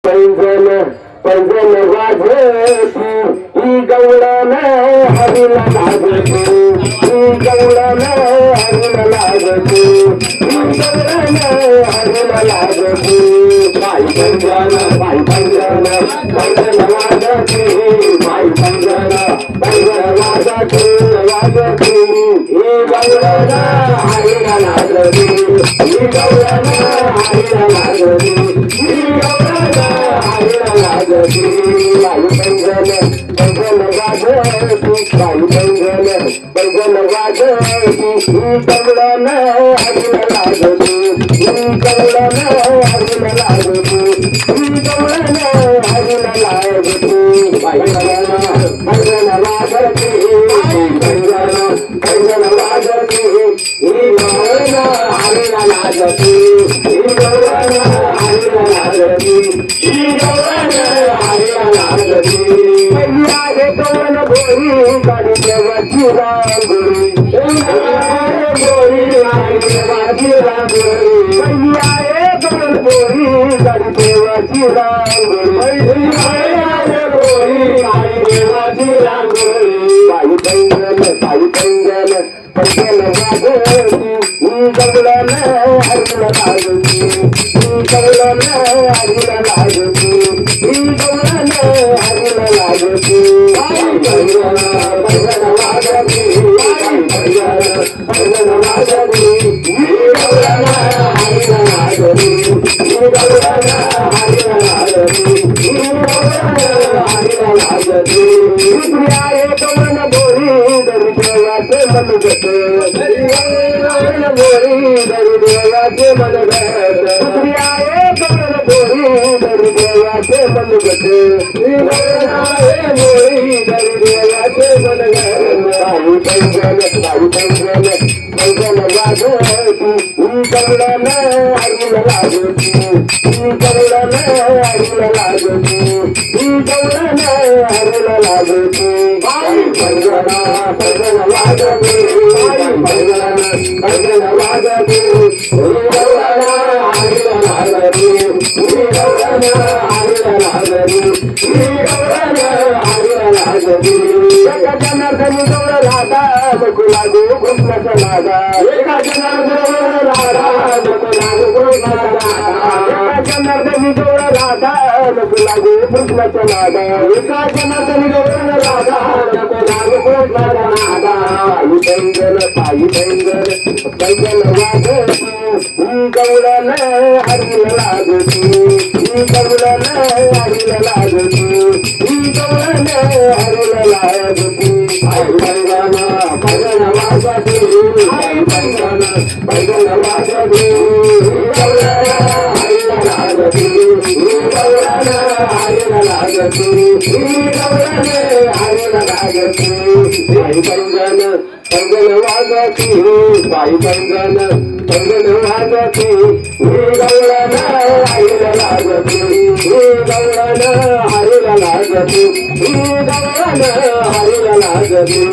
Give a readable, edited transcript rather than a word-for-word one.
पैंजन पैंजन वाजती ही गवळण हरीला लागती ही गवळण हरीला लागती ही गवळण हरीला लागती बाई पैंजन पैंजन वाजती बाई पैंजन वाजती वाजती ही गवळण हरीला लागती ही गवळण हरीला लागती ही गवळण हरीला लागती बाई पैंजन पैंजन वाजती बाई पैंजन पैंजन वाजती ही गवळण हरीला लागती ही गवळण हरीला लागती ही गवळण हरीला लागती बाई पैंजन पैंजन वाजती पैंजन पैंजन वाजती ही गवळण हरीला लागती ही गवळण हरीला लागती ही गवळण हरीला लागती पहिली आहे गवळण गोरी गाडी देवाची रांगोळी गोरी गाडी देवाची रांगोळी पहिली आहे गवळण गोरी गाडी देवाची रांगोळी पहिली आहे गोरी गाडी देवाची रांगोळी बाई पैंजन पैंजन वाजती ही गवळण हरीला लागती ही गवळण हरीला लागती ही गवळण हरीला लागती बाई पैंजन वाजती पैंजन वाजती ही गवळण हरीला लागती ही गवळण हरीला लागती ही गवळण हरीला लागती दुसरी आहे गवळण गोरी दरी देवाचे मनगट गवळण गोरी दरी देवाचे मनगट दुसरी आहे गवळण गोरी दरी देवाचे मनगट गवळण आहे गोरी दरी देवाचे मनगट बाई पैंजन पैंजन वाजती ही गवळण हरीला लागती ही गवळण हरीला लागती ही गवळण हरीला लागती बाई पैंजन पैंजन वाजती पैंजन पैंजन वाजती ही गवळण हरीला लागती ही गवळण हरीला लागती ही गवळण हरीला लागती एका जनार्दनी गवळ राधा नको लागू कृष्णाचा लागा एका जनार्दनी राधा नको लागू कृष्णाचा लागा एका जनार्दनी गवळ राधा नको लागू कृष्णाचा लागा एका जनार्दनी गवळ राधा नको लागू कृष्णाचा लागा पायी पैंजन पैंजन वाजती ही गवळण हरीला लागती ही गवळण हरीला लागती ही गवळण हरीला लागती बाई पैंजन पैंजन वाजती बाई पैंजन पैंजन वाजती ही गवळण हरीला लागती ही गवळण हरीला लागती ही गवळण हरीला लागती बाई पैंजन पैंजन वाजती बाई पैंजन पैंजन वाजती ही गवळण हरीला लागती ही गवळण हरीला लागती ही गवळण हरीला लागती